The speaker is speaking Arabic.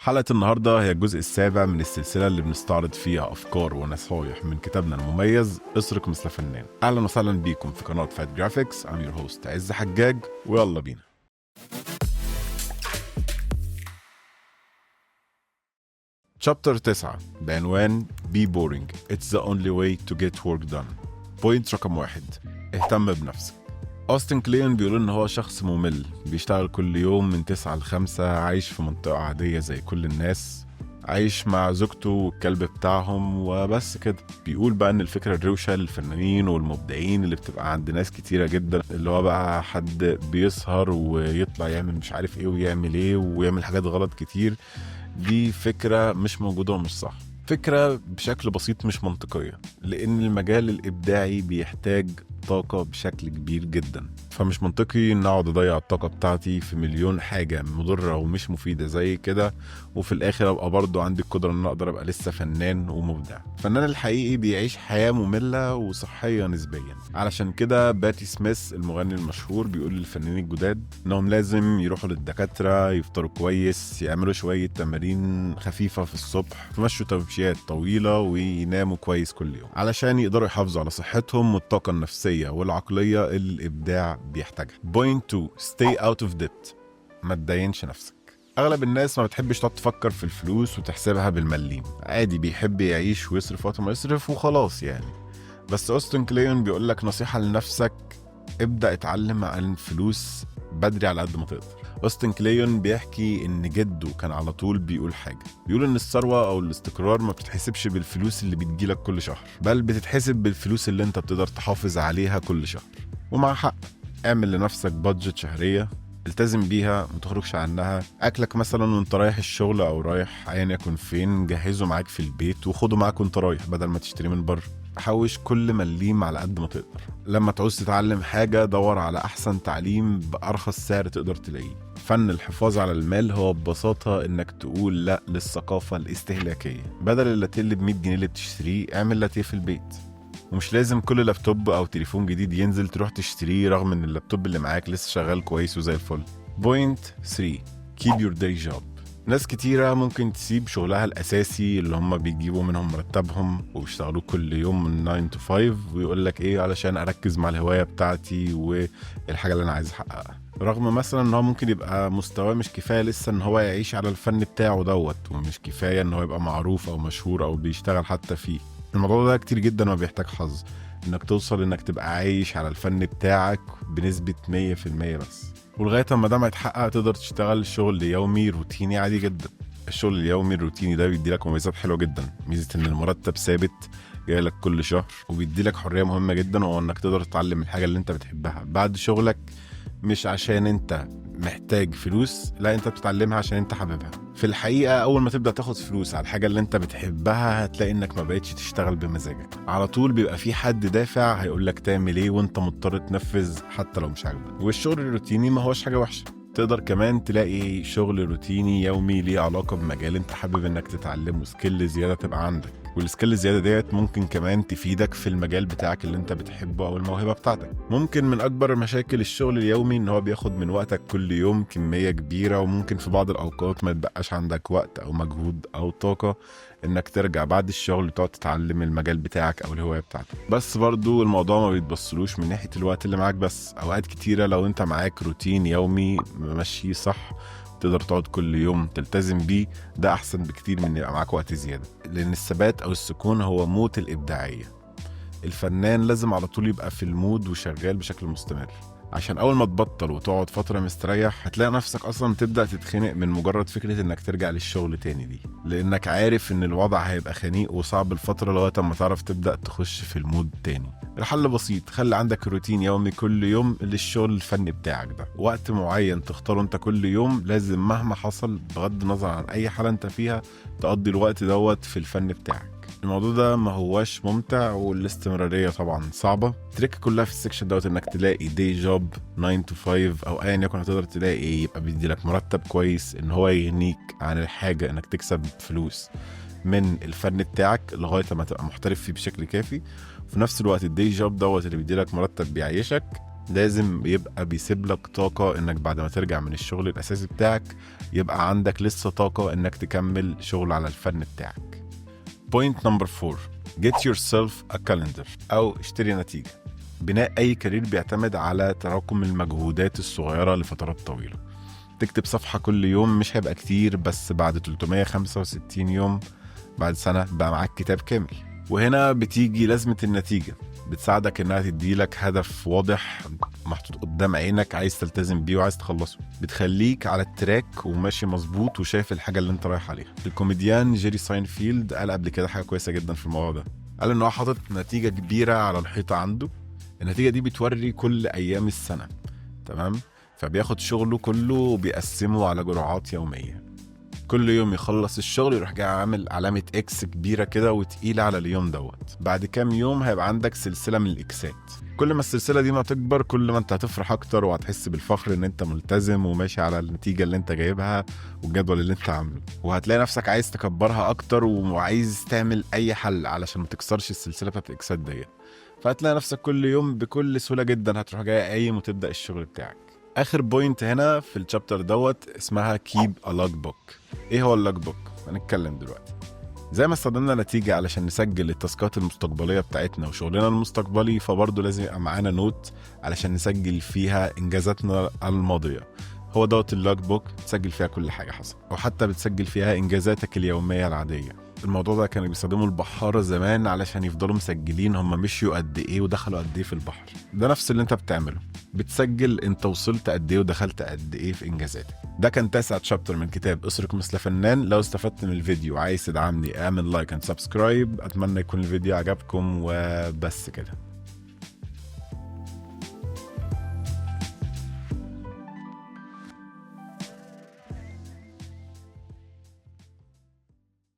حلقة النهاردة هي الجزء السابع من السلسلة اللي بنستعرض فيها أفكار ونصايح من كتابنا المميز اسرق مثل فنان. أهلا وسهلا بيكم في قناة فات جرافيكس. I'm your host عز حجاج، ويلا بينا. Chapter 9 بعنوان Be boring. It's the only way to get work done. بوينت رقم 1: اهتم بنفسك. أوستن كلين بيقول إن هو شخص ممل، بيشتغل كل يوم من 9 ل5، عايش في منطقة عادية زي كل الناس، عايش مع زوجته والكلب بتاعهم وبس كده. بيقول بقى إن الفكرة الروشة للفنانين والمبدعين اللي بتبقى عند ناس كتيرة جدا، اللي هو بقى حد بيسهر ويطلع يعمل مش عارف إيه ويعمل إيه ويعمل حاجات غلط كتير، دي فكرة مش موجودة ومش صح. فكرة بشكل بسيط مش منطقية، لأن المجال الإبداعي بيحتاج طاقة بشكل كبير جدا، فمش منطقي ان اقعد اضيع الطاقة بتاعتي في مليون حاجة مضرة ومش مفيدة زي كده، وفي الاخر ابقى برضو عندي القدرة ان اقدر ابقى لسه فنان ومبدع. الفنان الحقيقي بيعيش حياة مملة وصحية نسبيا. علشان كده باتي سميث المغني المشهور بيقول للفنانين الجداد انهم لازم يروحوا للدكاترة، يفطروا كويس، يعملوا شوية تمارين خفيفة في الصبح، يمشوا تمشيات طويلة، ويناموا كويس كل يوم علشان يقدروا يحافظوا على صحتهم والطاقة النفسية والعقلية اللي الإبداع بيحتاجها. Point 2: stay out of debt. ما تدينش نفسك. أغلب الناس ما بتحبش تقعد تفكر في الفلوس وتحسبها بالمليم، عادي بيحب يعيش ويصرف وقت ما يصرف وخلاص يعني. بس أوستن كلين بيقولك نصيحة لنفسك: ابدأ اتعلم عن الفلوس بدري على قد ما تقدر. أوستن كلين بيحكي إن جده كان على طول بيقول حاجة، بيقول إن الثروة أو الاستقرار ما بتتحسبش بالفلوس اللي بتجيلك كل شهر، بل بتتحسب بالفلوس اللي انت بتقدر تحافظ عليها كل شهر. ومع حق. اعمل لنفسك بادجت شهرية، التزم بيها، متخرجش عنها. أكلك مثلا وانت رايح الشغل أو رايح أيا يكن فين، جهزه معاك في البيت وخده معاك وانت رايح بدل ما تشتري من بره. حوش كل مليم على قد ما تقدر. لما تعوز تتعلم حاجة دور على أحسن تعليم بأرخص سعر تقدر تلاقيه. فن الحفاظ على المال هو ببساطة إنك تقول لأ للثقافة الاستهلاكية. بدل اللاتيه اللي ب100 جنيه اللي بتشتريه، اعمل لاتيه في البيت. ومش لازم كل لابتوب أو تليفون جديد ينزل تروح تشتريه، رغم إن اللابتوب اللي معاك لسه شغال كويس وزي الفل. بوينت 3: keep your day job. ناس كتيرة ممكن تسيب شغلها الأساسي اللي هم بيجيبوا منهم مرتبهم وبيشتغلوا كل يوم من 9 to 5، ويقول لك إيه علشان أركز مع الهواية بتاعتي والحاجة اللي أنا عايز أحققها، رغم مثلا إن هو ممكن يبقى مستواه مش كفاية لسه إن هو يعيش على الفن بتاعه دوت، ومش كفاية إن هو يبقى معروف أو مشهور أو بيشتغل حتى فيه. الموضوع ده كتير جدا وبيحتاج حظ إنك توصل إنك تبقى عايش على الفن بتاعك بنسبة 100% بس. ولغاية ما ده ما يتحقق تقدر تشتغل شغل يومي روتيني عادي جدا. الشغل اليومي الروتيني ده بيديلك مميزات حلوة جدا. ميزة ان المرتب ثابت جايلك كل شهر، وبيديلك حرية مهمة جدا، وهو انك تقدر تتعلم الحاجة اللي انت بتحبها بعد شغلك، مش عشان انت محتاج فلوس، لا انت بتتعلمها عشان انت حاببها. في الحقيقة اول ما تبدأ تاخد فلوس على الحاجة اللي انت بتحبها، هتلاقي انك ما بقتش تشتغل بمزاجك. على طول بيبقى في حد دافع هيقولك تعمل ايه، وانت مضطر تنفذ حتى لو مش عاجبك. والشغل الروتيني ما هوش حاجة وحشة. تقدر كمان تلاقي شغل روتيني يومي ليه علاقة بمجال انت حابب انك تتعلمه، سكيل زيادة تبقى عندك، والسكيل الزيادة ديت ممكن كمان تفيدك في المجال بتاعك اللي انت بتحبه او الموهبة بتاعتك. ممكن من اكبر مشاكل الشغل اليومي ان هو بياخد من وقتك كل يوم كمية كبيرة، وممكن في بعض الاوقات ما يتبقاش عندك وقت او مجهود او طاقة انك ترجع بعد الشغل وتقعد تتعلم المجال بتاعك او الهواية بتاعتك. بس برضو الموضوع ما بيتبصلوش من ناحية الوقت اللي معاك بس. اوقات كتيرة لو انت معاك روتين يومي ماشي صح، تقدر تقعد كل يوم تلتزم بيه، ده احسن بكتير من يبقى معاك وقت زيادة. لان الثبات او السكون هو موت الابداعية. الفنان لازم على طول يبقى في المود وشغال بشكل مستمر، عشان اول ما تبطل وتقعد فترة مستريح هتلاقي نفسك اصلا تبدأ تتخنق من مجرد فكرة انك ترجع للشغل تاني دي، لانك عارف ان الوضع هيبقى خنيق وصعب الفترة لغاية ما تعرف تبدأ تخش في المود تاني. الحل بسيط: خلي عندك روتين يومي كل يوم للشغل الفني بتاعك ده، وقت معين تختاره انت كل يوم، لازم مهما حصل بغض النظر عن اي حالة انت فيها تقضي الوقت دوت في الفن بتاعك. الموضوع ده ما هواش ممتع، والاستمرارية طبعا صعبة. التريك كلها في السكشن دوت انك تلاقي دي جوب 9 to 5 او ايا يكن هتقدر تلاقي يبقى بيديلك مرتب كويس ان هو يغنيك عن الحاجة انك تكسب فلوس من الفن بتاعك لغاية ما تبقى محترف فيه بشكل كافي. في نفس الوقت الدي جوب دوت اللي بيديلك مرتب بيعيشك، لازم يبقى بيسيب لك طاقة انك بعد ما ترجع من الشغل الاساسي بتاعك يبقى عندك لسه طاقة انك تكمل شغل على الفن بتاعك. بوينت نمبر 4، get yourself a calendar او اشتري نتيجة. بناء اي كارير بيعتمد على تراكم المجهودات الصغيرة لفترات طويلة. تكتب صفحة كل يوم مش هيبقى كتير، بس بعد 365 يوم بعد سنة بقى معاك كتاب كامل. وهنا بتيجي لازمة النتيجة، بتساعدك انها تديلك هدف واضح محطوط قدام عينك عايز تلتزم بيه وعايز تخلصه. بتخليك على التراك وماشي مظبوط وشايف الحاجة اللي انت رايح عليها. الكوميديان جيري ساينفيلد قال قبل كده حاجة كويسة جدا في الموضوع ده. قال ان هو حاطط نتيجة كبيرة على الحيطة عنده. النتيجة دي بتوري كل ايام السنة، تمام؟ فبياخد شغله كله وبيقسمه على جرعات يومية. كل يوم يخلص الشغل يروح جاي عامل علامة اكس كبيرة كده وتقيلة على اليوم دوت. بعد كام يوم هيبقى عندك سلسلة من الاكسات. كل ما السلسلة دي ما تكبر كل ما انت هتفرح اكتر وهتحس بالفخر ان انت ملتزم وماشي على النتيجة اللي انت جايبها والجدول اللي انت عامله. وهتلاقي نفسك عايز تكبرها اكتر وعايز تعمل اي حل علشان ما تكسرش السلسلة بتاعت الاكسات دي. فهتلاقي نفسك كل يوم بكل سهولة جدا هتروح جاي قايم وتبدأ الشغل بتاعك. اخر بوينت هنا في الشابتر دوت اسمها keep a logbook. ايه هو اللوج هنتكلم دلوقتي. زي ما استخدمنا نتيجة علشان نسجل التاسكات المستقبلية بتاعتنا وشغلنا المستقبلي، فبرضه لازم يبقى معانا نوت علشان نسجل فيها انجازاتنا الماضية. هو دوت اللوج تسجل فيها كل حاجة حصل، او حتى بتسجل فيها انجازاتك اليومية العادية. الموضوع ده كانوا بيستخدموا البحارة زمان علشان يفضلوا مسجلين هم مشيوا قد ايه ودخلوا قد ايه في البحر. ده نفس اللي انت بتعمله، بتسجل انت وصلت قد ايه ودخلت قد ايه في انجازاتك. ده كان 9 شابتر من كتاب اسرق مثل فنان. لو استفدت من الفيديو وعايز تدعمني اعمل لايك اند سبسكرايب. اتمنى يكون الفيديو عجبكم وبس كده.